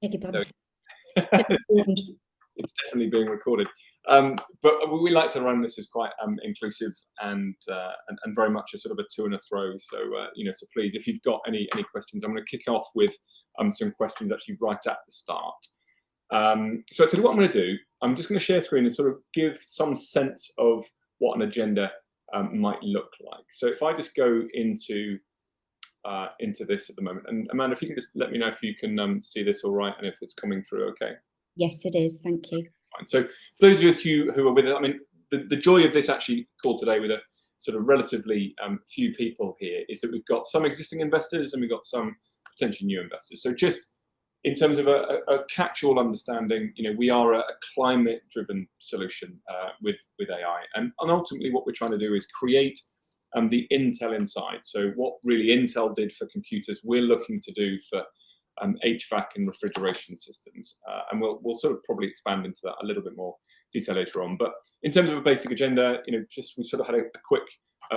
Beg your pardon. It's definitely being recorded. But we like to run this as quite inclusive and very much a sort of a to and a throw. So so please, if you've got any questions, I'm going to kick off with some questions actually right at the start. So I tell you what I'm going to do. I'm just going to share screen and sort of give some sense of what an agenda might look like. So if I just go into this at the moment, and Amanda, if you can just let me know if you can see this all right and if it's coming through okay. Yes, it is. Thank you. Fine. So for those of you who are with us, I mean, the joy of this actually call today with a sort of relatively few people here is that we've got some existing investors and we've got some potential new investors. So just in terms of a catch-all understanding, we are a climate-driven solution with AI, and ultimately what we're trying to do is create the Intel inside. So what really Intel did for computers, we're looking to do for HVAC and refrigeration systems, and we'll sort of probably expand into that a little bit more detail later on. But in terms of a basic agenda, just we sort of had a quick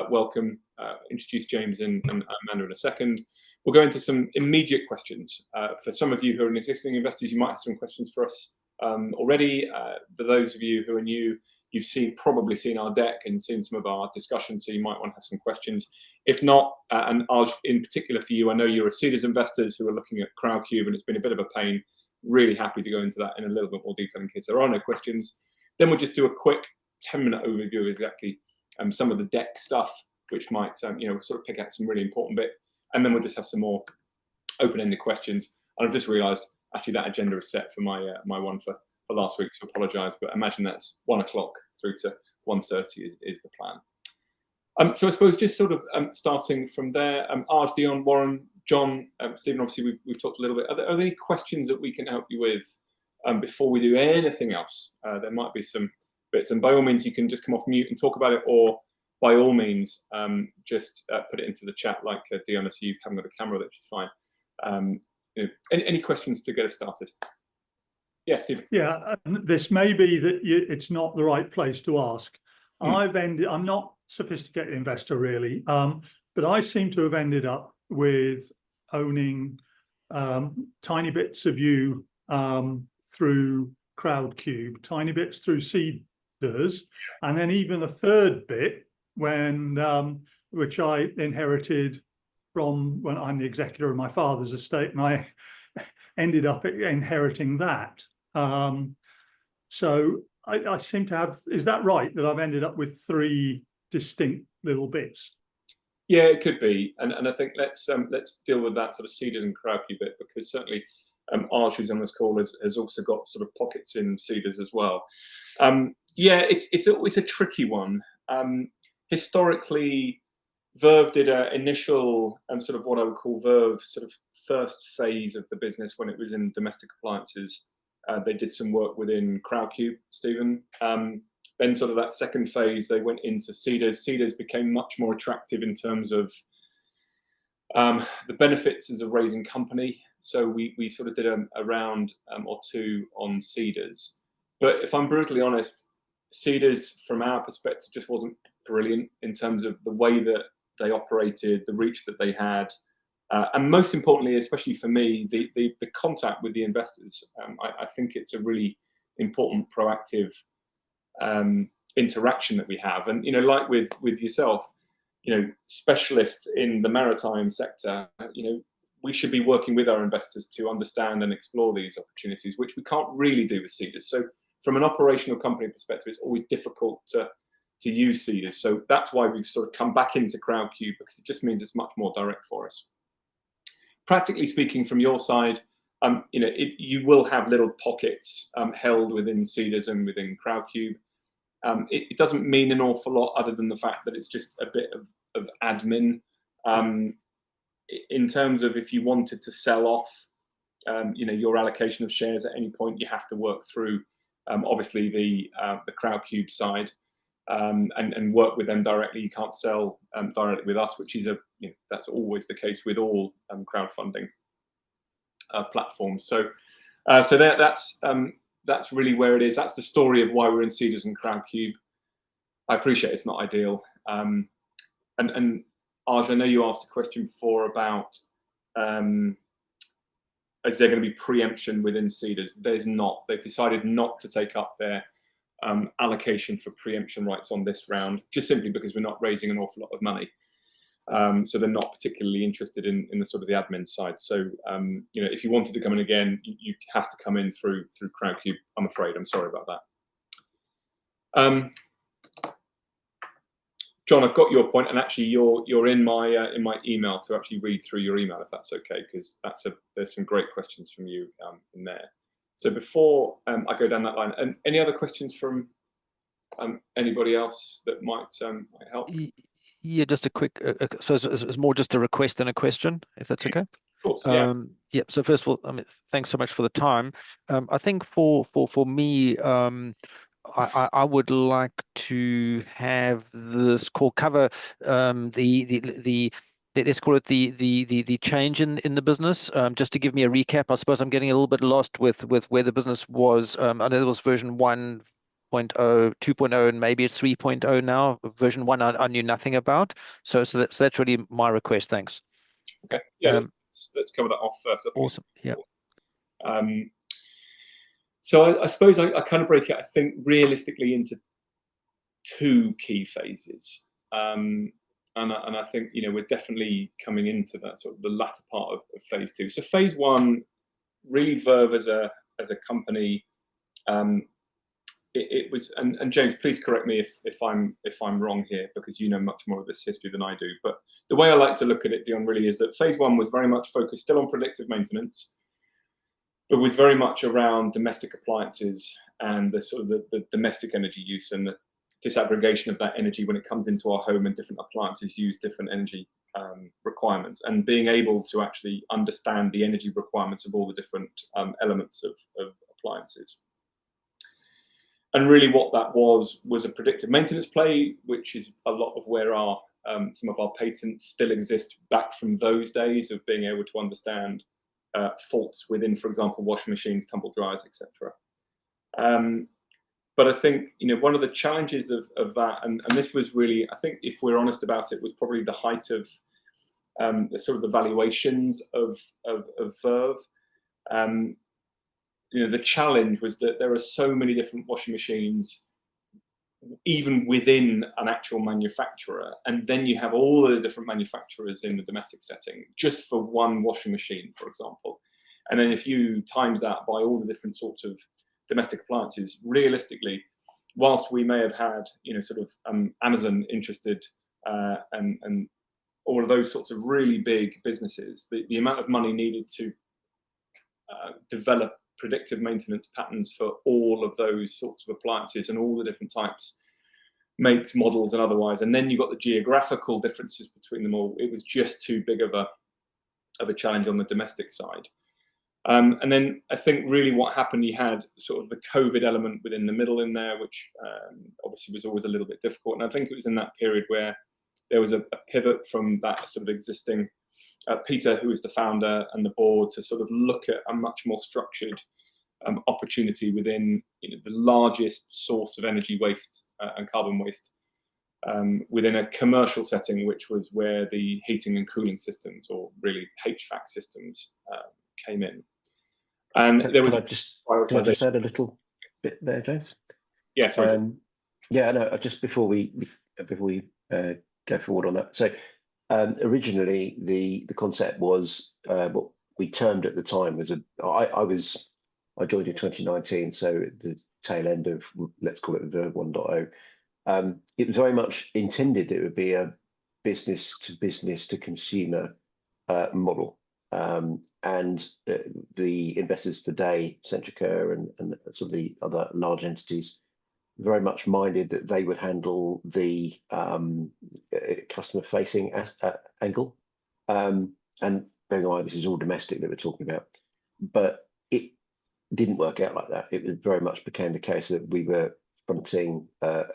welcome, introduce James and Amanda in a second. We'll go into some immediate questions. For some of you who are existing investors, you might have some questions for us already. For those of you who are new, you've probably seen our deck and seen some of our discussions, so you might want to have some questions. If not, and in particular for you, I know you're a Seedrs investors who are looking at Crowdcube, and it's been a bit of a pain. Really happy to go into that in a little bit more detail in case there are no questions. Then we'll just do a quick 10-minute overview of exactly some of the deck stuff, which might sort of pick out some really important bit. And then we'll just have some more open-ended questions. And I've just realised actually that agenda is set for my one for last week, so apologise, but imagine that's 1 o'clock through to 1:30 is the plan. So I suppose just sort of starting from there, Arj, Dion, Warren, John, Stephen, obviously we've talked a little bit. Are there any questions that we can help you with before we do anything else? There might be some bits, and by all means you can just come off mute and talk about it, or by all means just put it into the chat like Dion, so you haven't got a camera, that's just fine. Any questions to get us started? Yeah, Steve. Yeah, this may be that it's not the right place to ask. I'm not a sophisticated investor really, but I seem to have ended up with owning tiny bits of you through Crowdcube, tiny bits through Seedrs, and then even a third bit which I inherited from when I'm the executor of my father's estate, and I ended up inheriting that. So I seem to have, is that right, that I've ended up with 3 distinct little bits? Yeah, it could be, and I think let's deal with that sort of Seedrs and Crowdcube bit, because certainly Arj, who's on this call, has also got sort of pockets in Seedrs as well. Yeah, it's always a tricky one. Historically, Verv did an initial sort of what I would call Verv sort of first phase of the business when it was in domestic appliances. They did some work within Crowdcube, Stephen. Then sort of that second phase, they went into Seedrs. Seedrs became much more attractive in terms of the benefits as a raising company. So we sort of did a round or two on Seedrs. But if I'm brutally honest, Seedrs from our perspective just wasn't brilliant in terms of the way that they operated, the reach that they had, and most importantly, especially for me, the contact with the investors. I think it's a really important proactive interaction that we have, and like with yourself, specialists in the maritime sector, we should be working with our investors to understand and explore these opportunities, which we can't really do with Seedrs. So from an operational company perspective, it's always difficult to use Seedrs. So that's why we've sort of come back into Crowdcube, because it just means it's much more direct for us. Practically speaking, from your side, you will have little pockets held within Seedrs and within Crowdcube. It doesn't mean an awful lot other than the fact that it's just a bit of admin. In terms of if you wanted to sell off, your allocation of shares at any point, you have to work through obviously the Crowdcube side. And work with them directly. You can't sell directly with us, which is that's always the case with all crowdfunding platforms. So that's really where it is. That's the story of why we're in Seedrs and Crowdcube. I appreciate it's not ideal. And Arj, I know you asked a question before about is there going to be preemption within Cedars? There's not. They've decided not to take up their allocation for preemption rights on this round, just simply because we're not raising an awful lot of money. So they're not particularly interested in the sort of the admin side. So if you wanted to come in again, you have to come in through Crowdcube. I'm afraid. I'm sorry about that. John, I've got your point, and actually you're in my email to actually read through your email, if that's okay, because there's some great questions from you in there. So before I go down that line, and any other questions from anybody else that might help? Yeah, just a quick. So it's more just a request than a question, if that's okay. Of course, yeah. Yeah. So first of all, thanks so much for the time. I think for me, I would like to have this call cover the let's call it the change in the business. Just to give me a recap, I suppose I'm getting a little bit lost with where the business was. I know there was version 1.0, 2.0, and maybe it's 3.0 now. Version 1 I knew nothing about. So that's really my request. Thanks. Okay. Yeah. Let's cover that off first. Awesome. Yeah. So I suppose I kind of break it, I think, realistically into two key phases. And I think, we're definitely coming into that sort of the latter part of phase 2. So phase 1, really Verv as a company, it was, and James, please correct me if I'm wrong here, because you know much more of this history than I do. But the way I like to look at it, Dion, really is that phase 1 was very much focused still on predictive maintenance, but was very much around domestic appliances and the sort of the domestic energy use and the disaggregation of that energy when it comes into our home, and different appliances use different energy requirements, and being able to actually understand the energy requirements of all the different elements of appliances. And really what that was a predictive maintenance play, which is a lot of where some of our patents still exist back from those days of being able to understand faults within, for example, washing machines, tumble dryers, etc. But I think one of the challenges of that, and this was really, I think, if we're honest about it, was probably the height of the sort of the valuations of Verv. The challenge was that there are so many different washing machines, even within an actual manufacturer, and then you have all the different manufacturers in the domestic setting just for one washing machine, for example. And then if you times that by all the different sorts of domestic appliances, realistically, whilst we may have had sort of Amazon interested and all of those sorts of really big businesses, the amount of money needed to develop predictive maintenance patterns for all of those sorts of appliances and all the different types, makes, models, and otherwise, and then you've got the geographical differences between them all. It was just too big of a challenge on the domestic side. And then I think really what happened, you had sort of the COVID element within the middle in there, which obviously was always a little bit difficult. And I think it was in that period where there was a pivot from that sort of existing Peter, who was the founder, and the board to sort of look at a much more structured opportunity within the largest source of energy waste and carbon waste within a commercial setting, which was where the heating and cooling systems, or really HVAC systems, came in. And there was can I just add a little bit there, James? Yeah, sorry. Yeah, no, just before we go forward on that. So originally the concept was what we termed at the time was I joined in 2019, so at the tail end of, let's call it Verv 1.0. It was very much intended that it would be a business to consumer model. And the investors today, Centrica and sort of the other large entities, very much minded that they would handle the customer-facing angle. And bearing in mind, this is all domestic that we're talking about, but it didn't work out like that. It very much became the case that we were fronting a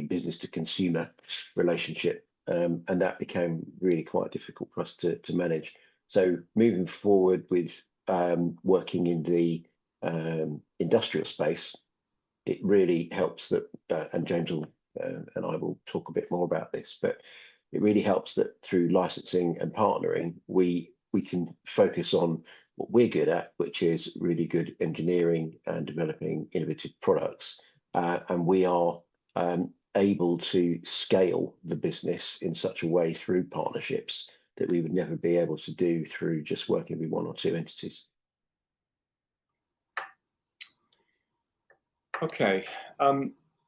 business-to-consumer relationship. And that became really quite difficult for us to manage. So moving forward with working in the industrial space, it really helps that, and James will, and I will talk a bit more about this, but it really helps that through licensing and partnering, we we can focus on what we're good at, which is really good engineering and developing innovative products. And we are able to scale the business in such a way through partnerships that we would never be able to do through just working with one or two entities. Okay.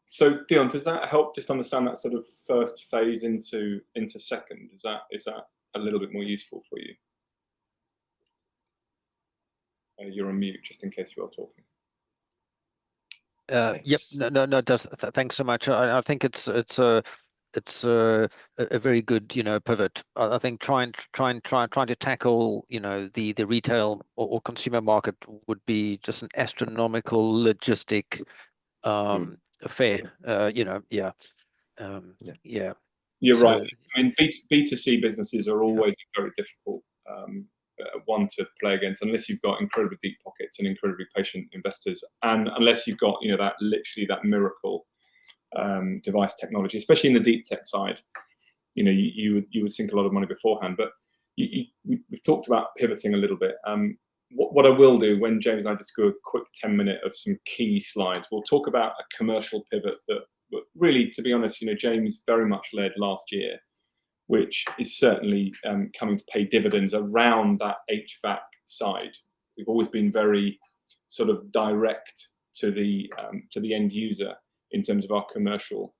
So Dion, does that help just understand that sort of first phase into second? Is that a little bit more useful for you? You're on mute, just in case you are talking. Yep. No. It does. Thanks so much. I think it's a very good, pivot. I think trying to tackle, the retail or consumer market would be just an astronomical logistic affair. Yeah. You're So, right. I mean, B2C businesses are always very difficult one to play against, unless you've got incredibly deep pockets and incredibly patient investors, and unless you've got that miracle device technology, especially in the deep tech side. You would sink a lot of money beforehand. But we've talked about pivoting a little bit. What I will do when James and I just go a quick 10-minute of some key slides, we'll talk about a commercial pivot that really, to be honest, James very much led last year, which is certainly coming to pay dividends around that HVAC side. We've always been very sort of direct to the end user in terms of our commercial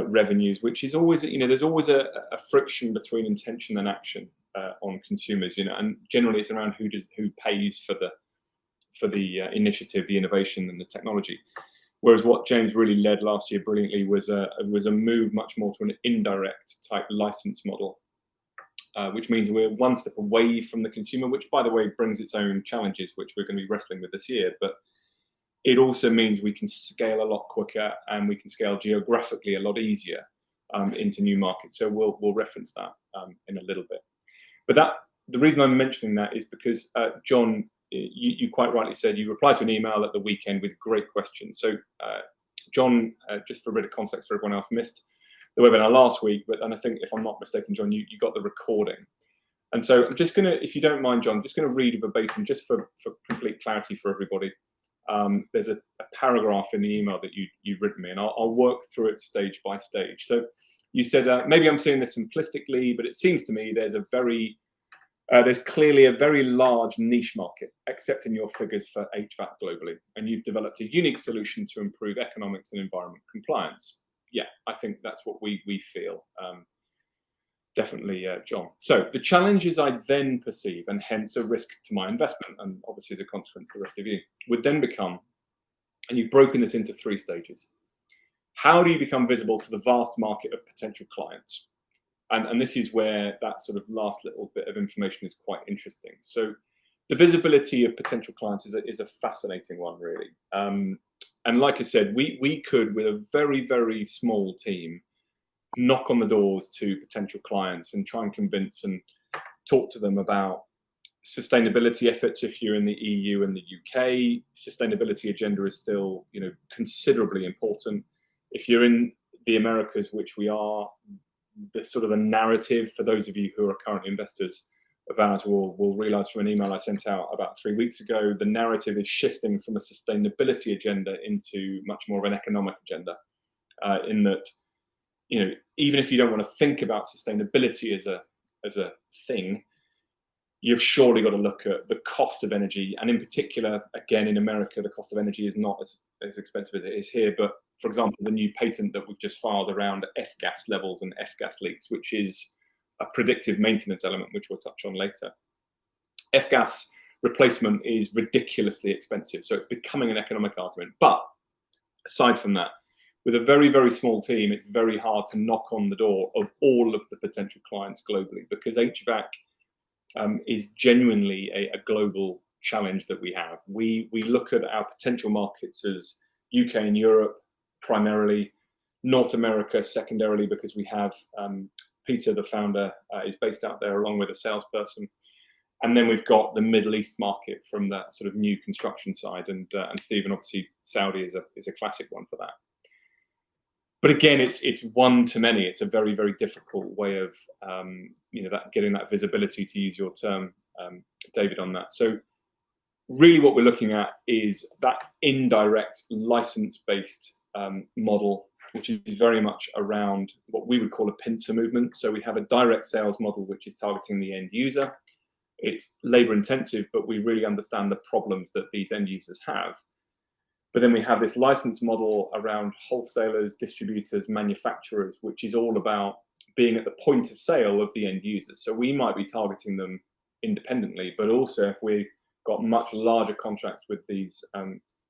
revenues, which is always, there's always a friction between intention and action on consumers, and generally it's around who pays for the initiative, the innovation, and the technology. Whereas what James really led last year brilliantly was a move much more to an indirect type license model, which means we're one step away from the consumer, which, by the way, brings its own challenges, which we're going to be wrestling with this year. But it also means we can scale a lot quicker, and we can scale geographically a lot easier into new markets. So we'll reference that in a little bit. But the reason I'm mentioning that is because John, you quite rightly said you replied to an email at the weekend with great questions. So John, just for a bit of context for everyone else, missed the webinar last week, and I think, if I'm not mistaken, John, you got the recording. And so I'm just going to, if you don't mind, John, I'm just going to read verbatim, just for complete clarity for everybody. There's a paragraph in the email that you've written me, and I'll work through it stage by stage. So you said, maybe I'm saying this simplistically, but it seems to me there's clearly a very large niche market, except in your figures, for HVAC globally, and you've developed a unique solution to improve economics and environment compliance. Yeah, I think that's what we feel. Definitely, John. So the challenges I then perceive, and hence a risk to my investment, and obviously as a consequence to the rest of you, would then become, and you've broken this into 3 stages. How do you become visible to the vast market of potential clients? And this is where that sort of last little bit of information is quite interesting. So the visibility of potential clients is a fascinating one, really. And like I said, we could, with a very, very small team, knock on the doors to potential clients and try and convince and talk to them about sustainability efforts. If you're in the EU and the UK, sustainability agenda is still, considerably important. If you're in the Americas, which we are, the sort of a narrative, for those of you who are current investors of ours will realize from an email I sent out about 3 weeks ago, the narrative is shifting from a sustainability agenda into much more of an economic agenda, in that, even if you don't want to think about sustainability as a thing, you've surely got to look at the cost of energy. And in particular, again, in America, the cost of energy is not as expensive as it is here. But for example, the new patent that we've just filed around F-gas levels and F-gas leaks, which is a predictive maintenance element, which we'll touch on later. F-gas replacement is ridiculously expensive. So it's becoming an economic argument. But aside from that, with a very, very small team, it's very hard to knock on the door of all of the potential clients globally, because HVAC is genuinely a global challenge that we have. We look at our potential markets as UK and Europe primarily, North America secondarily, because we have Peter, the founder, is based out there along with a salesperson. And then we've got the Middle East market from that sort of new construction side. And Stephen, obviously, Saudi is a classic one for that. But again, it's one to many. It's a very, very difficult way of getting that visibility, to use your term, David, on that. So really what we're looking at is that indirect license-based model, which is very much around what we would call a pincer movement. So we have a direct sales model, which is targeting the end user. It's labor intensive, but we really understand the problems that these end users have. But then we have this license model around wholesalers, distributors, manufacturers, which is all about being at the point of sale of the end users. So we might be targeting them independently, but also if we've got much larger contracts with these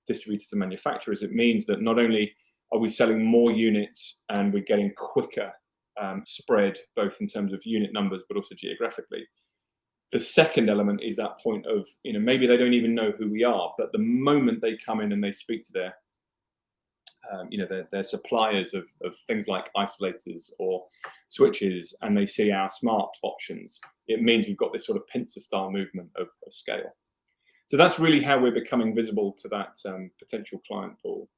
distributors and manufacturers, it means that not only are we selling more units and we're getting quicker spread, both in terms of unit numbers, but also geographically. The second element is that point of, maybe they don't even know who we are, but the moment they come in and they speak to their, their suppliers of things like isolators or switches, and they see our smart options, it means we've got this sort of pincer style movement of scale. So that's really how we're becoming visible to that potential client pool.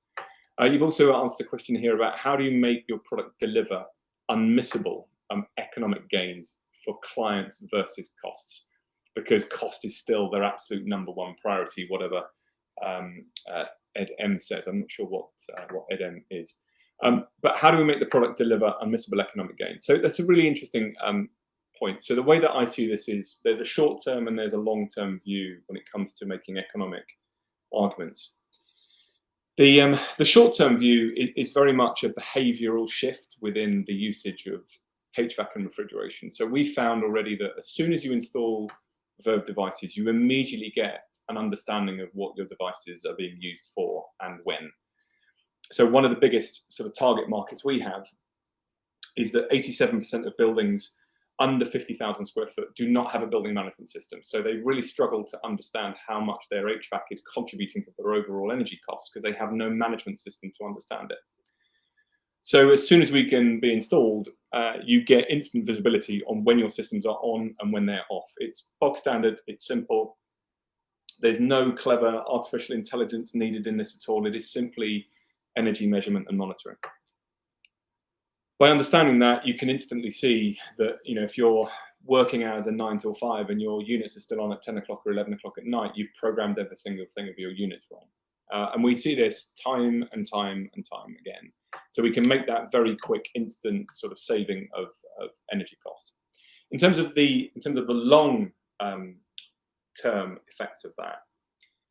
You've also asked a question here about how do you make your product deliver unmissable economic gains for clients versus costs, because cost is still their absolute number one priority, whatever Ed M says. I'm not sure what Ed M is. But how do we make the product deliver unmissable economic gains? So that's a really interesting point. So the way that I see this is there's a short-term and there's a long-term view when it comes to making economic arguments. The short-term view is very much a behavioural shift within the usage of HVAC and refrigeration. So we found already that as soon as you install Verv devices, you immediately get an understanding of what your devices are being used for and when. So one of the biggest sort of target markets we have is that 87% of buildings under 50,000 square foot do not have a building management system. So they really struggle to understand how much their HVAC is contributing to their overall energy costs because they have no management system to understand it. So as soon as we can be installed, you get instant visibility on when your systems are on and when they're off. It's bog standard, it's simple. There's no clever artificial intelligence needed in this at all. It is simply energy measurement and monitoring. By understanding that, you can instantly see that, if your working hours are 9 till 5 and your units are still on at 10 o'clock or 11 o'clock at night, you've programmed every single thing of your units wrong. And we see this time and time and time again. So we can make that very quick, instant sort of saving of energy cost. In terms of the long term effects of that,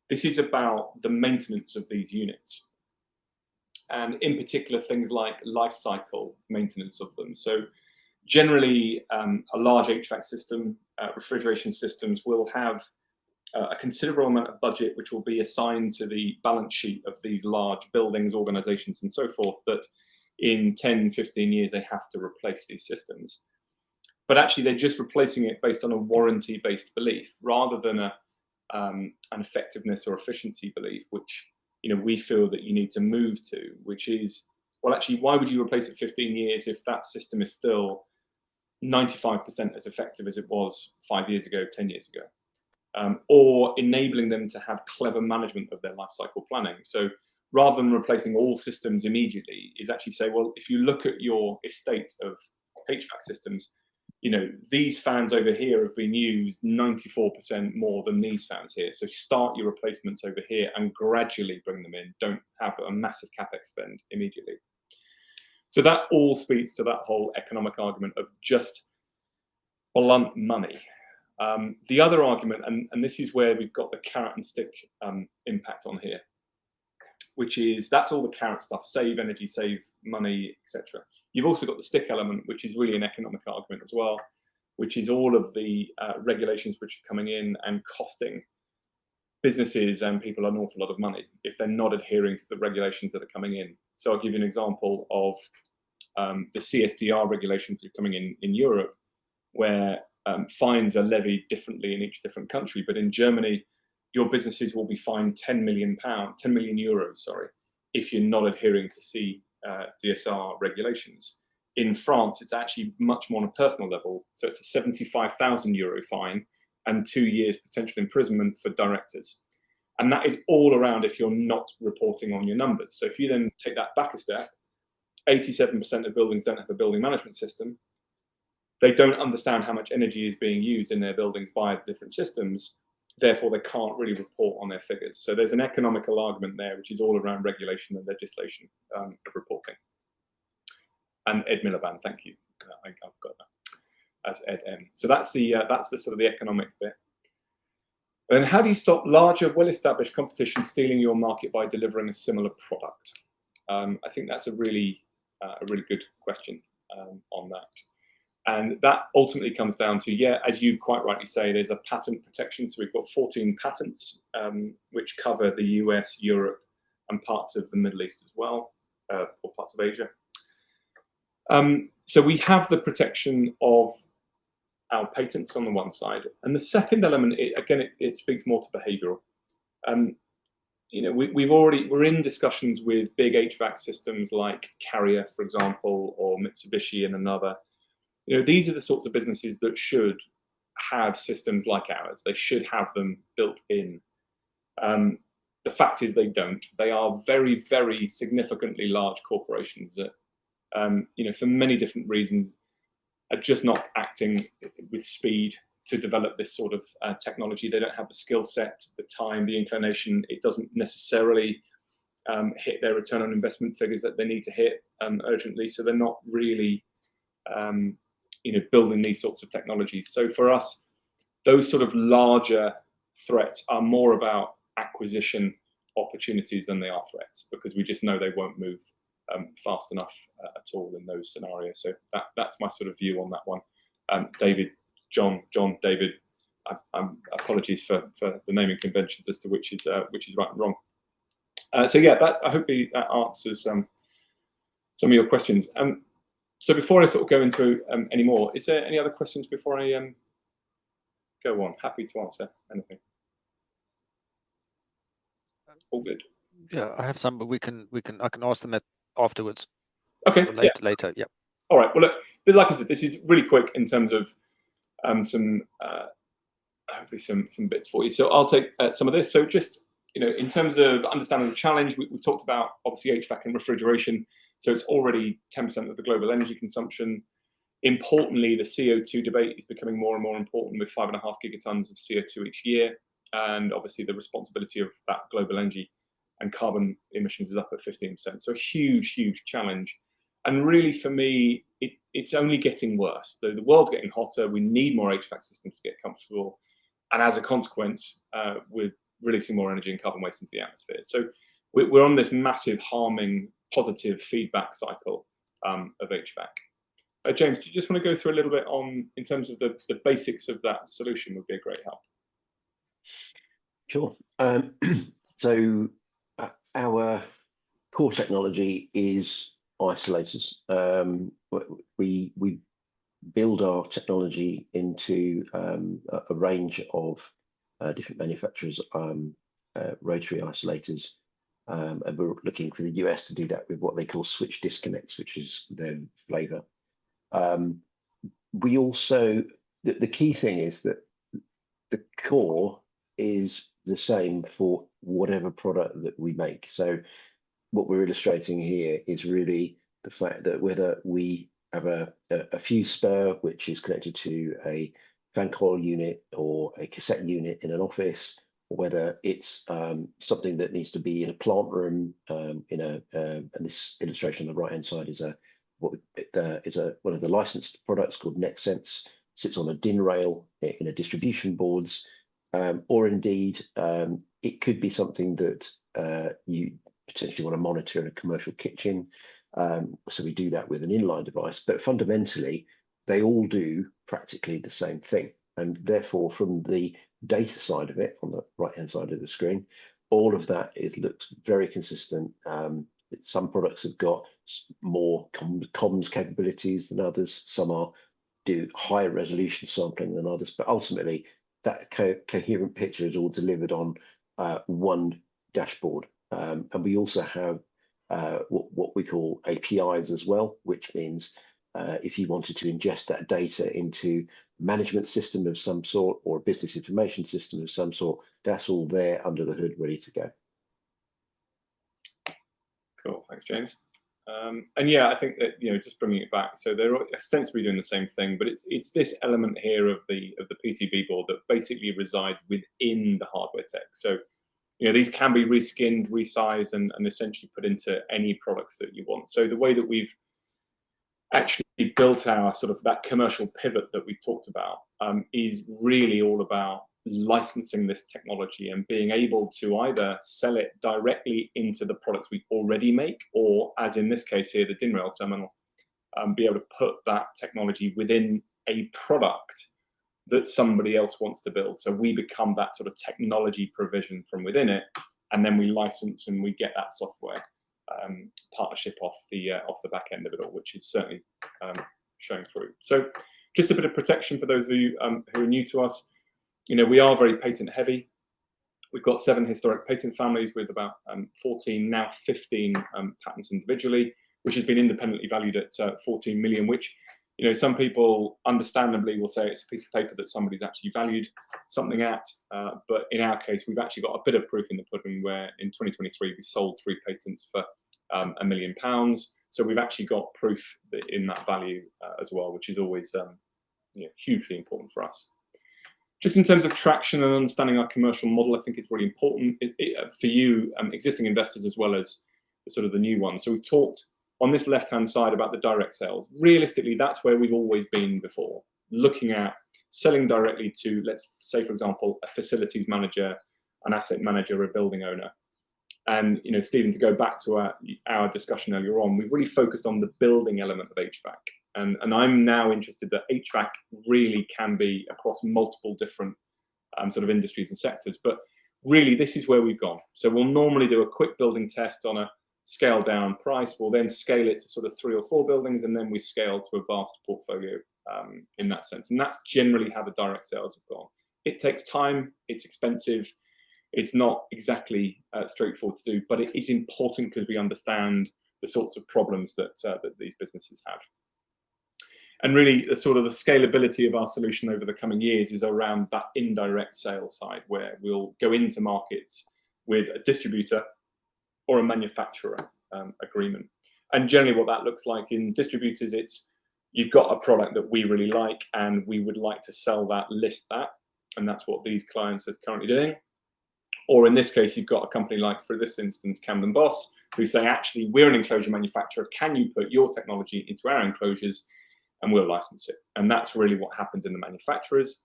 this is about the maintenance of these units. And in particular, things like life cycle maintenance of them. So generally, a large HVAC system, refrigeration systems will have a considerable amount of budget which will be assigned to the balance sheet of these large buildings, organizations, and so forth, that in 10, 15 years, they have to replace these systems. But actually, they're just replacing it based on a warranty-based belief rather than an effectiveness or efficiency belief, which we feel that you need to move to, which is, well, actually, why would you replace it 15 years if that system is still 95% as effective as it was 5 years ago, 10 years ago? Or enabling them to have clever management of their life cycle planning. So rather than replacing all systems immediately, is actually say, well, if you look at your estate of HVAC systems, these fans over here have been used 94% more than these fans here. So start your replacements over here and gradually bring them in. Don't have a massive CapEx spend immediately. So that all speaks to that whole economic argument of just blunt money. The other argument, and this is where we've got the carrot and stick impact on here, which is that's all the carrot stuff, save energy, save money, etc. You've also got the stick element, which is really an economic argument as well, which is all of the regulations which are coming in and costing businesses and people an awful lot of money if they're not adhering to the regulations that are coming in. So I'll give you an example of the CSDR regulations that are coming in Europe, where fines are levied differently in each different country. But in Germany, your businesses will be fined 10 million euros, sorry, if you're not adhering to CSDR regulations. In France, it's actually much more on a personal level. So it's a 75,000 euro fine and 2 years potential imprisonment for directors. And that is all around if you're not reporting on your numbers. So if you then take that back a step 87% of buildings don't have a building management system. They don't understand how much energy is being used in their buildings by the different systems. Therefore, they can't really report on their figures. So there's an economical argument there, which is all around regulation and legislation of reporting. And Ed Miliband, thank you. I've got that as Ed M. So that's the sort of the economic bit. And how do you stop larger, well-established competition stealing your market by delivering a similar product? I think that's a really good question on that. And that ultimately comes down to, yeah, as you quite rightly say, there's a patent protection. So we've got 14 patents, which cover the US, Europe, and parts of the Middle East as well, or parts of Asia. So we have the protection of our patents on the one side. And the second element, it speaks more to behavioral. You know, we're in discussions with big HVAC systems like Carrier, for example, or Mitsubishi and another. You know, these are the sorts of businesses that should have systems like ours. They should have them built in. The fact is they don't. They are very, very significantly large corporations that, you know, for many different reasons, are just not acting with speed to develop this sort of technology. They don't have the skill set, the time, the inclination. It doesn't necessarily hit their return on investment figures that they need to hit urgently. So they're not really you know, building these sorts of technologies. So for us, those sort of larger threats are more about acquisition opportunities than they are threats, because we just know they won't move fast enough at all in those scenarios. So that's my sort of view on that one. David, John, David, apologies for the naming conventions as to which is right and wrong. So yeah, I hope that answers some of your questions. So before I sort of go into any more, is there any other questions before I go on? Happy to answer anything. All good. Yeah, I have some, but I can ask them afterwards. Okay. Or later. Yeah. All right. Well, look, like I said, this is really quick in terms of hopefully some bits for you. So I'll take some of this. So just, you know, in terms of understanding the challenge, we've talked about obviously HVAC and refrigeration. So it's already 10% of the global energy consumption. Importantly, the CO2 debate is becoming more and more important, with 5.5 gigatons of CO2 each year. And obviously the responsibility of that global energy and carbon emissions is up at 15%. So a huge, huge challenge. And really for me, it's only getting worse. The world's getting hotter. We need more HVAC systems to get comfortable. And as a consequence, we're releasing more energy and carbon waste into the atmosphere. So we're on this massive harming positive feedback cycle of HVAC. James, do you just want to go through a little bit in terms of the basics of that solution? Would be a great help. Sure. So our core technology is isolators. We build our technology into a range of different manufacturers, rotary isolators. And we're looking for the US to do that with what they call switch disconnects, which is their flavor. We also, the key thing is that the core is the same for whatever product that we make. So what we're illustrating here is really the fact that whether we have a fuse spur, which is connected to a fan coil unit or a cassette unit in an office, or whether it's something that needs to be in a plant room, and this illustration on the right hand side is one of the licensed products called NextSense, sits on a DIN rail in a distribution boards, or indeed it could be something that you potentially want to monitor in a commercial kitchen. So we do that with an inline device, but fundamentally they all do practically the same thing. And therefore, from the data side of it, on the right-hand side of the screen, all of that looks very consistent. Some products have got more comms capabilities than others. Some do higher resolution sampling than others, but ultimately that coherent picture is all delivered on one dashboard. And we also have what we call APIs as well, which means if you wanted to ingest that data into a management system of some sort or a business information system of some sort, that's all there under the hood, ready to go. Cool, thanks, James. And yeah, I think that, just bringing it back, so they're ostensibly doing the same thing, but it's this element here of the PCB board that basically resides within the hardware tech. So these can be reskinned, resized, and essentially put into any products that you want. So the way that we've actually built our sort of that commercial pivot that we talked about is really all about licensing this technology and being able to either sell it directly into the products we already make, or as in this case here, the DIN rail terminal, be able to put that technology within a product that somebody else wants to build. So we become that sort of technology provision from within it, and then we license and we get that software partnership off the back end of it all, which is certainly showing through. So just a bit of protection for those of you who are new to us. We are very patent heavy. We've got 7 historic patent families with about 14, now 15 patents individually, which has been independently valued at 14 million, which some people understandably will say it's a piece of paper that somebody's actually valued something at. But in our case, we've actually got a bit of proof in the pudding where in 2023, we sold 3 patents for £1 million. So we've actually got proof in that value as well, which is always hugely important for us. Just in terms of traction and understanding our commercial model, I think it's really important for you, existing investors, as well as sort of the new ones. So we've talked on this left-hand side about the direct sales. Realistically, that's where we've always been before, looking at selling directly to, let's say, for example, a facilities manager, an asset manager, a building owner. And, Stephen, to go back to our discussion earlier on, we've really focused on the building element of HVAC. And I'm now interested that HVAC really can be across multiple different sort of industries and sectors. But really, this is where we've gone. So we'll normally do a quick building test on a scale down price. We'll then scale it to sort of 3 or 4 buildings, and then we scale to a vast portfolio in that sense. And that's generally how the direct sales have gone. It takes time. It's expensive. It's not exactly straightforward to do, but it is important because we understand the sorts of problems that these businesses have. And really, the sort of the scalability of our solution over the coming years is around that indirect sales side, where we'll go into markets with a distributor or a manufacturer agreement. And generally what that looks like in distributors, it's you've got a product that we really like and we would like to sell that, list that. And that's what these clients are currently doing. Or in this case, you've got a company like, for this instance, Camden Boss, who say, actually, we're an enclosure manufacturer. Can you put your technology into our enclosures? And we'll license it. And that's really what happens in the manufacturers.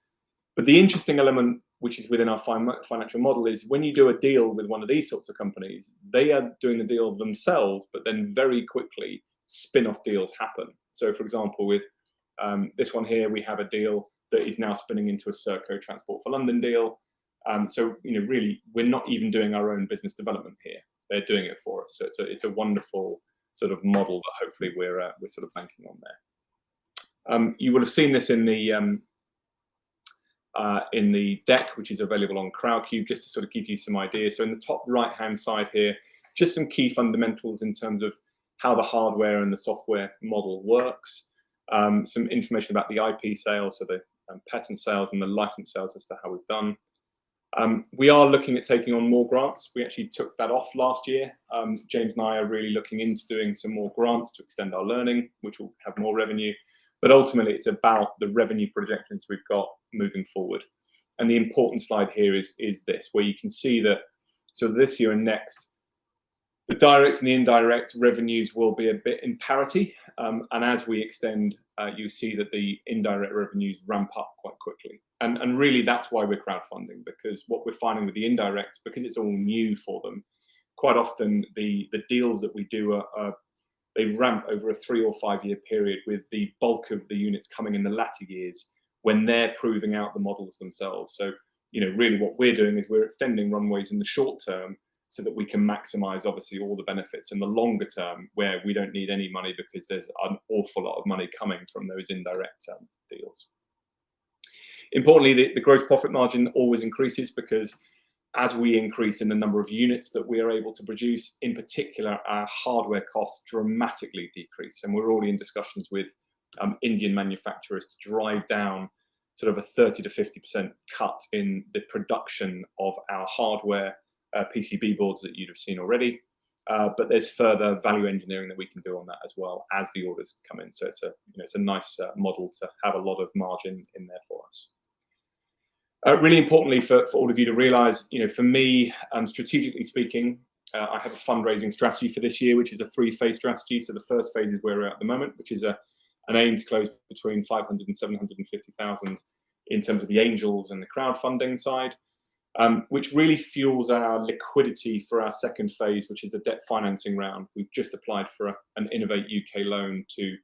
But the interesting element, which is within our financial model, is when you do a deal with one of these sorts of companies, they are doing the deal themselves, but then very quickly spin-off deals happen. So for example, with this one here, we have a deal that is now spinning into a Serco Transport for London deal. So really, we're not even doing our own business development here. They're doing it for us. So it's a wonderful sort of model that hopefully we're sort of banking on there. You would have seen this in the deck, which is available on Crowdcube, just to sort of give you some ideas. So in the top right-hand side here, just some key fundamentals in terms of how the hardware and the software model works. Some information about the IP sales, so the patent sales and the license sales as to how we've done. We are looking at taking on more grants. We actually took that off last year. James and I are really looking into doing some more grants to extend our learning, which will have more revenue. But ultimately, it's about the revenue projections we've got moving forward. And the important slide here is this, where you can see that, so this year and next, the direct and the indirect revenues will be a bit in parity. And as we extend, you see that the indirect revenues ramp up quite quickly. And really, that's why we're crowdfunding, because what we're finding with the indirect, because it's all new for them, quite often the deals that we do they ramp over a 3 or 5 year period, with the bulk of the units coming in the latter years when they're proving out the models themselves. So, really what we're doing is we're extending runways in the short term so that we can maximize, obviously, all the benefits in the longer term, where we don't need any money because there's an awful lot of money coming from those indirect deals. Importantly, the gross profit margin always increases, because as we increase in the number of units that we are able to produce, in particular, our hardware costs dramatically decrease. And we're already in discussions with Indian manufacturers to drive down sort of a 30 to 50% cut in the production of our hardware PCB boards that you'd have seen already. but there's further value engineering that we can do on that as well as the orders come in. So it's a it's a nice model to have a lot of margin in there for us. Really importantly for all of you to realise, for me, strategically speaking, I have a fundraising strategy for this year, which is a 3-phase strategy. So the first phase is where we're at the moment, which is an aim to close between 500 and 750,000 in terms of the angels and the crowdfunding side, which really fuels our liquidity for our second phase, which is a debt financing round. We've just applied for an Innovate UK loan to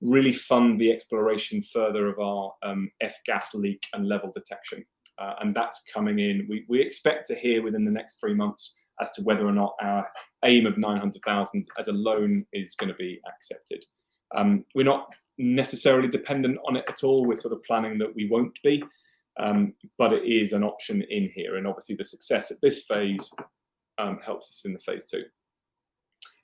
really fund the exploration further of our F-gas leak and level detection. And that's coming in. We expect to hear within the next 3 months as to whether or not our aim of 900,000 as a loan is going to be accepted. We're not necessarily dependent on it at all. We're sort of planning that we won't be, but it is an option in here. And obviously the success at this phase helps us in the phase 2.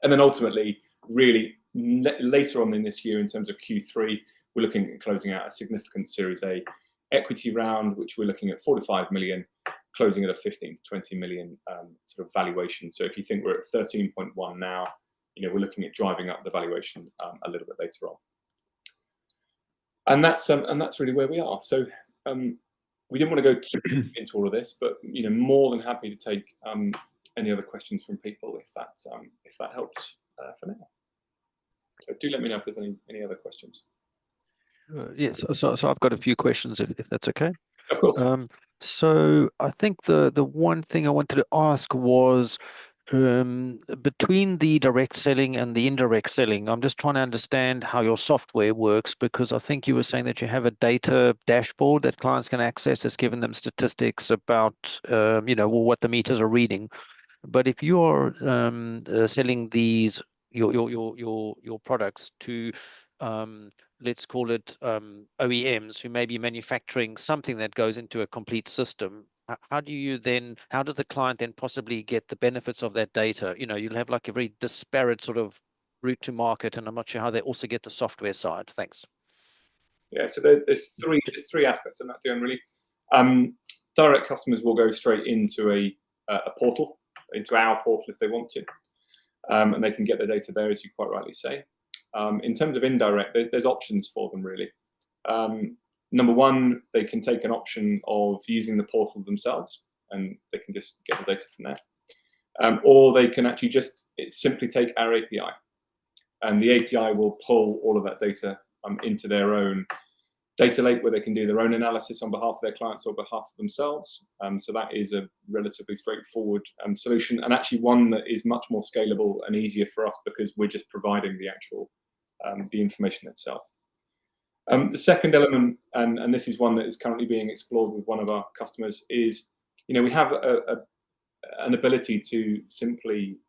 And then ultimately, really later on in this year, in terms of Q3, we're looking at closing out a significant Series A equity round, which we're looking at 45 million, closing at a 15 to 20 million sort of valuation. So if you think we're at 13.1 now, we're looking at driving up the valuation a little bit later on. And that's really where we are. So we didn't want to go into all of this, but more than happy to take any other questions from people if that helps for now. So do let me know if there's any other questions. Yes, so I've got a few questions if that's okay. Of course. So I think the one thing I wanted to ask was between the direct selling and the indirect selling, I'm just trying to understand how your software works, because I think you were saying that you have a data dashboard that clients can access that's given them statistics about what the meters are reading. But if you're selling these your products to let's call it OEMs who may be manufacturing something that goes into a complete system, how does the client then possibly get the benefits of that data? You'll have like a very disparate sort of route to market, and I'm not sure how they also get the software side. Thanks. Yeah, so there's three aspects of that, Dion, really. Direct customers will go straight into a portal, into our portal if they want to, and they can get the data there, as you quite rightly say. In terms of indirect, there's options for them, really. Number one, they can take an option of using the portal themselves, and they can just get the data from there. Or they can actually just simply take our API, and the API will pull all of that data into their own data lake, where they can do their own analysis on behalf of their clients or behalf of themselves. So that is a relatively straightforward solution, and actually one that is much more scalable and easier for us because we're just providing the actual the information itself. The second element, and this is one that is currently being explored with one of our customers, is we have an ability to simply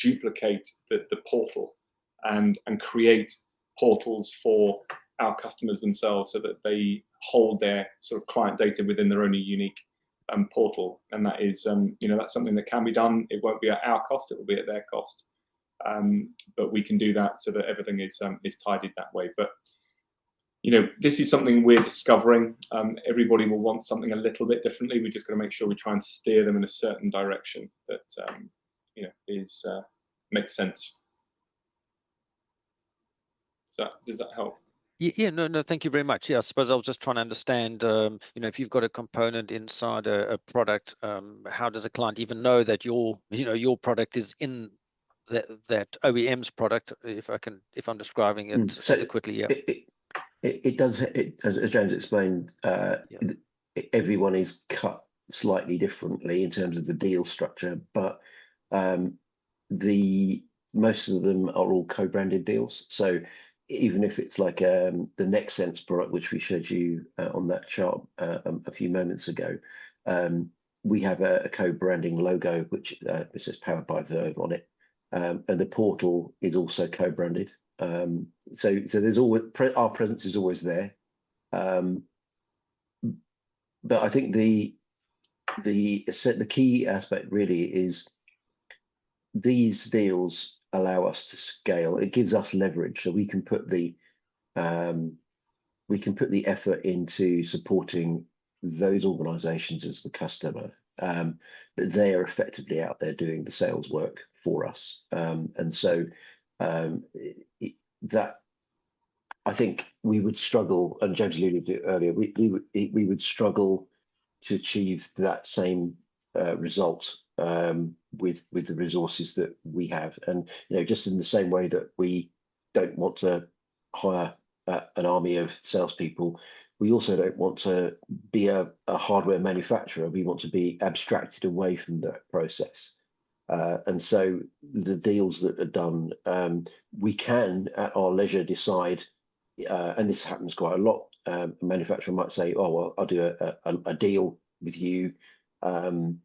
duplicate the portal and create portals for our customers themselves, so that they hold their sort of client data within their own unique portal. And that is that's something that can be done. It won't be at our cost; it will be at their cost. But we can do that so that everything is tidied that way. But this is something we're discovering. Everybody will want something a little bit differently. We just got to make sure we try and steer them in a certain direction that makes sense. Does that help? Yeah, no, thank you very much. Yeah, I suppose I was just trying to understand, if you've got a component inside a product, how does a client even know that your product is in that OEM's product? If I'm describing it adequately, yeah. It does. As James explained, everyone is cut slightly differently in terms of the deal structure, but most of them are all co-branded deals. So even if it's like the NextSense product, which we showed you on that chart a few moments ago, we have a co-branding logo which says "Powered by Verv" on it, and the portal is also co-branded. So there's always our presence is always there, but I think the key aspect really is these deals allow us to scale. It gives us leverage, so we can put the effort into supporting those organizations as the customer, but they are effectively out there doing the sales work for us. And so that, I think we would struggle, and James alluded to it earlier, we would struggle to achieve that same result with the resources that we have. And just in the same way that we don't want to hire an army of salespeople, we also don't want to be a hardware manufacturer. We want to be abstracted away from that process. And so the deals that are done, we can at our leisure decide, and this happens quite a lot. A manufacturer might say, "Oh, well, I'll do a deal with you, and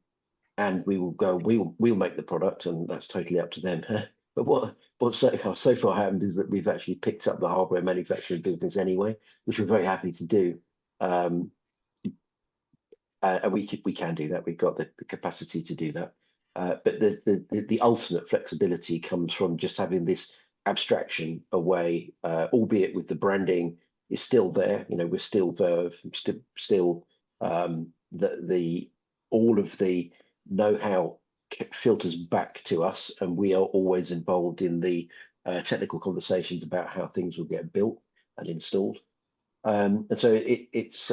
we will go. We'll make the product, and that's totally up to them." But what so far happened is that we've actually picked up the hardware manufacturing business anyway, which we're very happy to do. And we can do that. We've got the capacity to do that. But the ultimate flexibility comes from just having this abstraction away, albeit with the branding is still there. We're still Verv, still all of the know-how filters back to us, and we are always involved in the technical conversations about how things will get built and installed. And so it's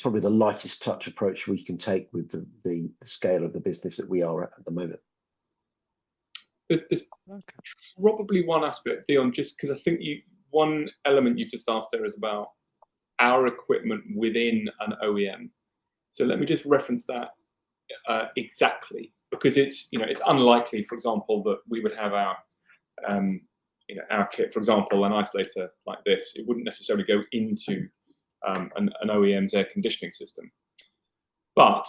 probably the lightest touch approach we can take with the scale of the business that we are at the moment. There's probably one aspect, Dion, just because I think one element you just asked there is about our equipment within an OEM. So let me just reference that exactly, because it's unlikely, for example, that we would have our our kit, for example, an isolator like this. It wouldn't necessarily go into an OEM's air conditioning system. But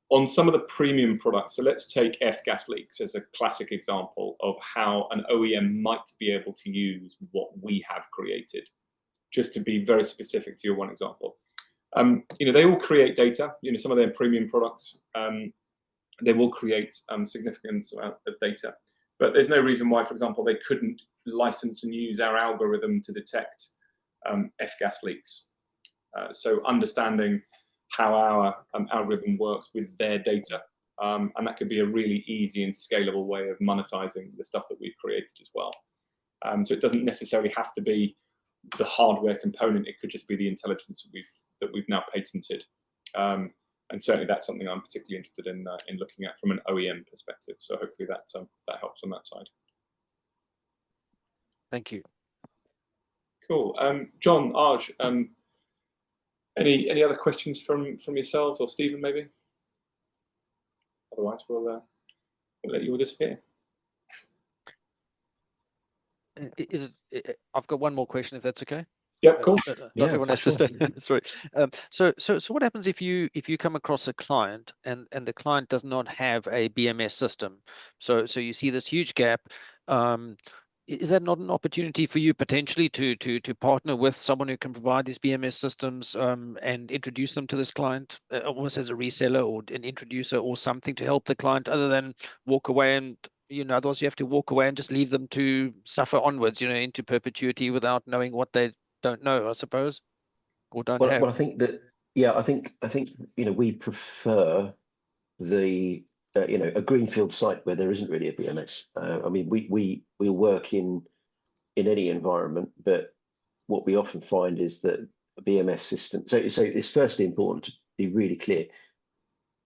on some of the premium products, so let's take F-gas leaks as a classic example of how an OEM might be able to use what we have created, just to be very specific to your one example. They all create data. Some of their premium products, they will create significant amount of data. But there's no reason why, for example, they couldn't license and use our algorithm to detect F-gas leaks. So understanding how our algorithm works with their data. And that could be a really easy and scalable way of monetizing the stuff that we've created as well. So it doesn't necessarily have to be the hardware component. It could just be the intelligence that we've now patented. And certainly that's something I'm particularly interested in looking at from an OEM perspective. So hopefully that helps on that side. Thank you. Cool. John, Aj, any other questions from yourselves or Stephen maybe? Otherwise, we'll let you all disappear. I've got one more question, if that's okay. Yeah, of course. Not everyone has to stay. That's right. So what happens if you come across a client and the client does not have a BMS system? So you see this huge gap. Is that not an opportunity for you potentially to partner with someone who can provide these BMS systems and introduce them to this client, almost as a reseller or an introducer or something to help the client, other than walk away and otherwise you have to walk away and just leave them to suffer onwards, into perpetuity without knowing what they don't know, I suppose, or don't have. Well, I think that, yeah, I think we prefer the a greenfield site where there isn't really a BMS. I mean, we work in any environment, but what we often find is that a BMS system. So it's firstly important to be really clear.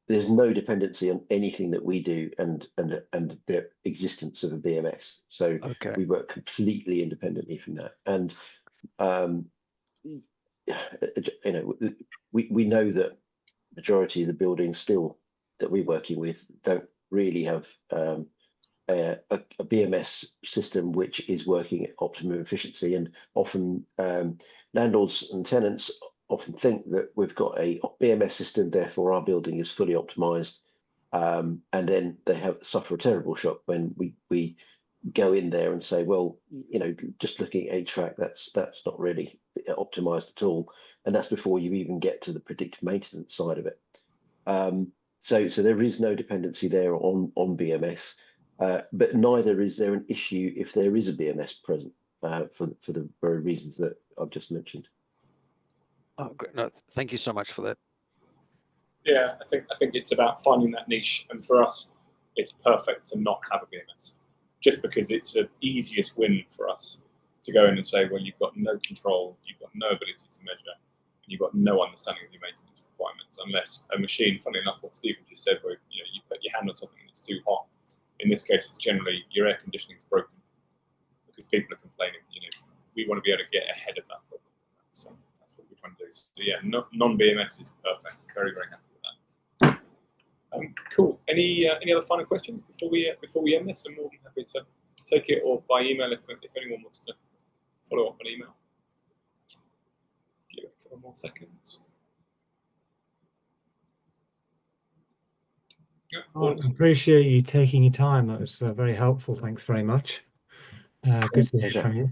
There's no dependency on anything that we do and the existence of a BMS. So we work completely independently from that. And we know that majority of the buildings still that we're working with don't really have a BMS system which is working at optimum efficiency, and often landlords and tenants often think that we've got a BMS system, therefore our building is fully optimized, and then they suffer a terrible shock when we go in there and say, well, just looking at HVAC, that's not really optimized at all, and that's before you even get to the predictive maintenance side of it. So there is no dependency there on BMS, but neither is there an issue if there is a BMS present for the very reasons that I've just mentioned. Oh, great. No, thank you so much for that. Yeah, I think it's about finding that niche, and for us, it's perfect to not have a BMS, just because it's the easiest win for us to go in and say, well, you've got no control, you've got no ability to measure, and you've got no understanding of your maintenance requirements, unless a machine, funny enough, what Stephen just said, where you put your hand on something and it's too hot. In this case, it's generally your air conditioning is broken because people are complaining. We want to be able to get ahead of that problem. So that's what we're trying to do. So yeah, non-BMS is perfect. Very, very happy with that. Cool. Any other final questions before we end this? I'm more than happy to take it, or by email if anyone wants to follow up on email. Give it a couple more seconds. Yeah, I appreciate you taking your time. That was very helpful. Thanks very much. Good to hear from you.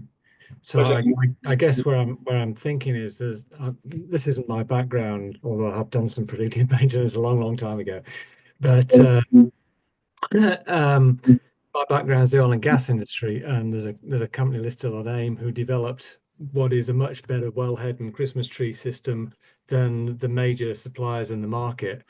So I guess where I'm thinking is this isn't my background, although I have done some predictive maintenance a long time ago. But my background is the oil and gas industry, and there's a company listed on AIM who developed what is a much better wellhead and Christmas tree system than the major suppliers in the market.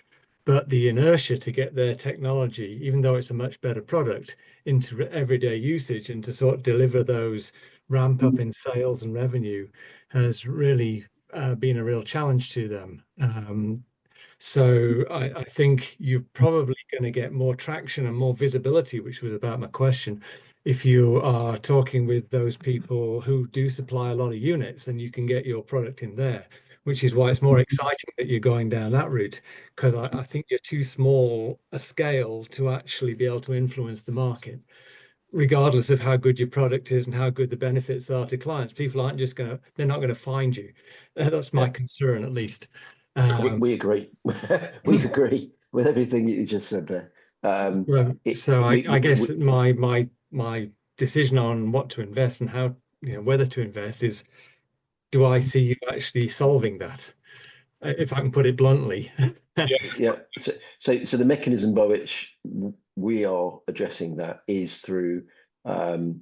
But the inertia to get their technology, even though it's a much better product, into everyday usage and to sort of deliver those ramp up in sales and revenue has really been a real challenge to them. So I think you're probably going to get more traction and more visibility, which was about my question, if you are talking with those people who do supply a lot of units and you can get your product in there, which is why it's more exciting that you're going down that route, because I think you're too small a scale to actually be able to influence the market, regardless of how good your product is and how good the benefits are to clients. People aren't just they're not going to find you. That's my concern, at least. We agree. We agree with everything you just said there. I guess my decision on what to invest and how, whether to invest is, do I see you actually solving that? If I can put it bluntly. Yeah. So the mechanism by which we are addressing that is through so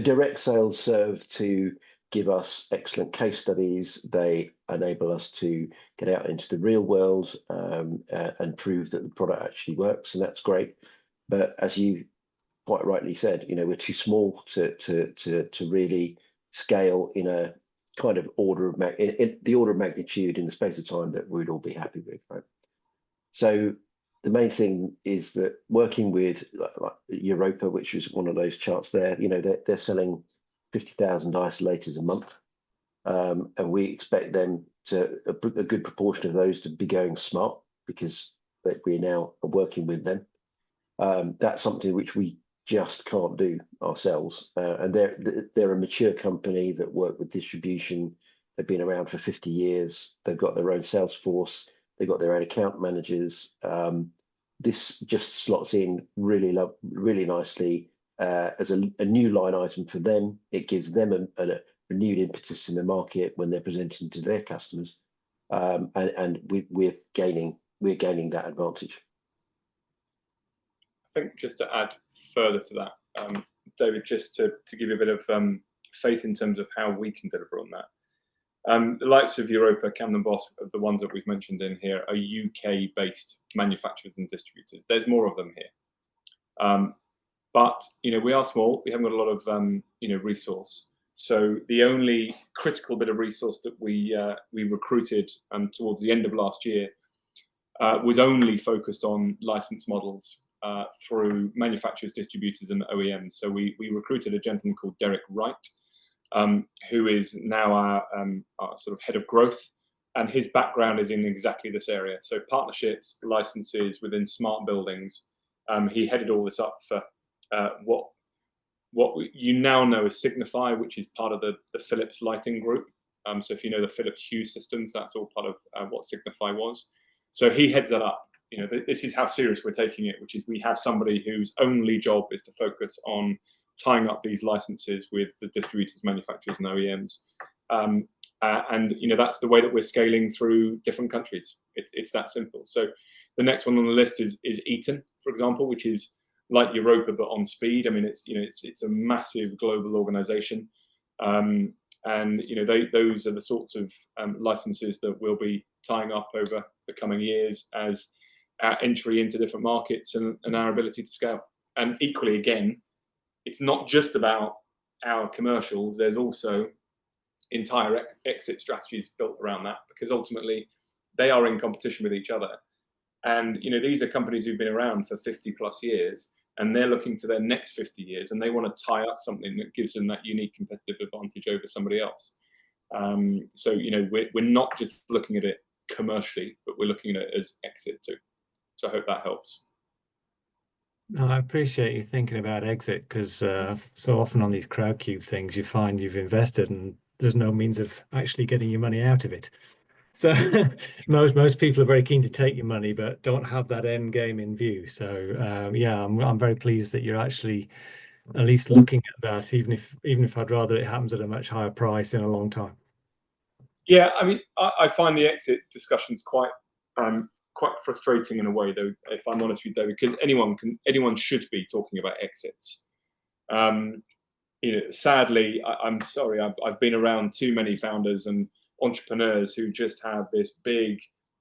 direct sales serve to give us excellent case studies. They enable us to get out into the real world and prove that the product actually works, and that's great. But as you quite rightly said, we're too small to really scale in a kind of in the order of magnitude in the space of time that we'd all be happy with, right? So the main thing is that working with like Europa, which is one of those charts there, they're selling 50,000 isolators a month, and we expect them to a good proportion of those to be going smart because we now are working with them. That's something which we just can't do ourselves, and they're a mature company that work with distribution. They've been around for 50 years. They've got their own sales force. They've got their own account managers. This just slots in really nicely as a new line item for them. It gives them a renewed impetus in the market when they're presenting to their customers, and we're gaining that advantage. I think just to add further to that, David, just to give you a bit of faith in terms of how we can deliver on that. The likes of Europa, Camden Boss, the ones that we've mentioned in here, are UK-based manufacturers and distributors. There's more of them here. But we are small. We haven't got a lot of resource. So the only critical bit of resource that we recruited towards the end of last year was only focused on license models through manufacturers, distributors, and OEMs. So we recruited a gentleman called Derek Wright, who is now our sort of head of growth, and his background is in exactly this area. So partnerships, licenses within smart buildings. He headed all this up for what you now know as Signify, which is part of the Philips lighting group. So if you know the Philips Hue systems, that's all part of what Signify was. So he heads that up. This is how serious we're taking it, which is we have somebody whose only job is to focus on tying up these licenses with the distributors, manufacturers, and OEMs. And that's the way that we're scaling through different countries. It's that simple. So the next one on the list is Eaton, for example, which is like Europa but on speed. I mean, it's a massive global organization, and those are the sorts of licenses that we'll be tying up over the coming years our entry into different markets and our ability to scale. And equally, again, it's not just about our commercials. There's also entire exit strategies built around that, because ultimately they are in competition with each other. And these are companies who've been around for 50 plus years, and they're looking to their next 50 years, and they want to tie up something that gives them that unique competitive advantage over somebody else. So we're not just looking at it commercially, but we're looking at it as exit too. So I hope that helps. No, I appreciate you thinking about exit, because so often on these Crowdcube things, you find you've invested and there's no means of actually getting your money out of it. So most people are very keen to take your money, but don't have that end game in view. So yeah, I'm very pleased that you're actually at least looking at that, even if I'd rather it happens at a much higher price in a long time. Yeah, I mean, I find the exit discussions quite frustrating in a way, though, if I'm honest with you, because anyone should be talking about exits. Sadly, I'm sorry, I've been around too many founders and entrepreneurs who just have this big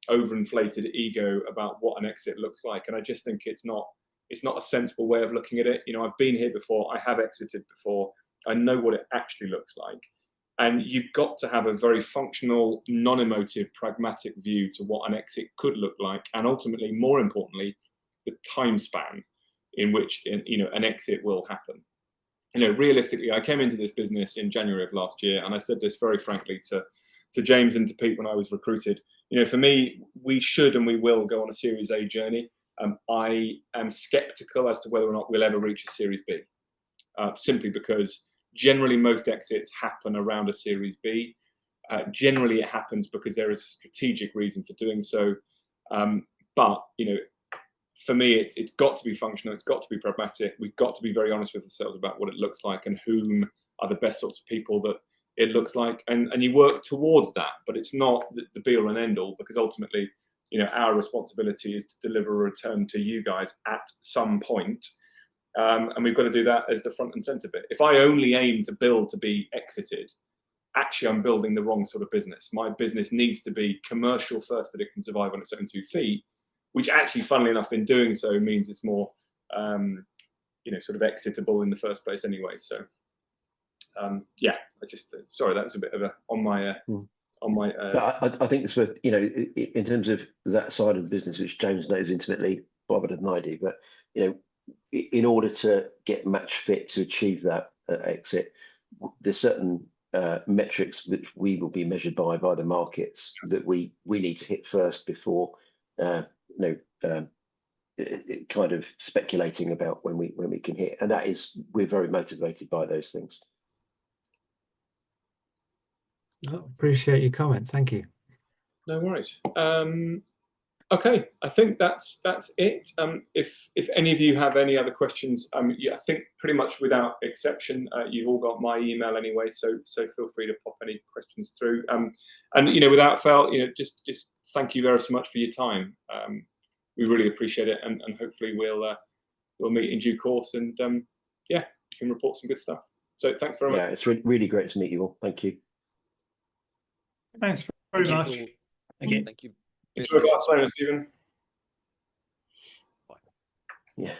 overinflated ego about what an exit looks like, and I just think it's not a sensible way of looking at it. I've been here before, I have exited before, I know what it actually looks like, and you've got to have a very functional, non-emotive, pragmatic view to what an exit could look like, and ultimately, more importantly, the time span in which an exit will happen. Realistically, I came into this business in January of last year, and I said this very frankly to James and to Pete when I was recruited. For me, we should and we will go on a Series A journey. I am skeptical as to whether or not we'll ever reach a Series B, simply because generally most exits happen around a Series B. Generally, it happens because there is a strategic reason for doing so. But for me, it's got to be functional. It's got to be pragmatic. We've got to be very honest with ourselves about what it looks like and whom are the best sorts of people that it looks like. And you work towards that, but it's not the be all and end all, because ultimately, our responsibility is to deliver a return to you guys at some point. And we've got to do that as the front and center bit. If I only aim to build to be exited, actually I'm building the wrong sort of business. My business needs to be commercial first, that it can survive on its own 2 feet, which actually, funnily enough, in doing so means it's more, sort of exitable in the first place anyway. So, yeah, sorry, that was a bit of a on my. I think it's worth, in terms of that side of the business, which James knows intimately far better than I do, but in order to get match fit to achieve that exit, there's certain metrics which we will be measured by the markets that we need to hit first before kind of speculating about when we can hit, and that is, we're very motivated by those things. Appreciate your comment. Thank you. No worries. Okay, I think that's it. If any of you have any other questions, yeah, I think pretty much without exception, you've all got my email anyway, so feel free to pop any questions through. And without fail, just thank you very much for your time. We really appreciate it, and hopefully we'll meet in due course, and yeah, you can report some good stuff. So thanks very much. Yeah, it's really great to meet you all. Thank you. Thanks very much. Thank you. Enjoy Barcelona, Stephen. Yeah.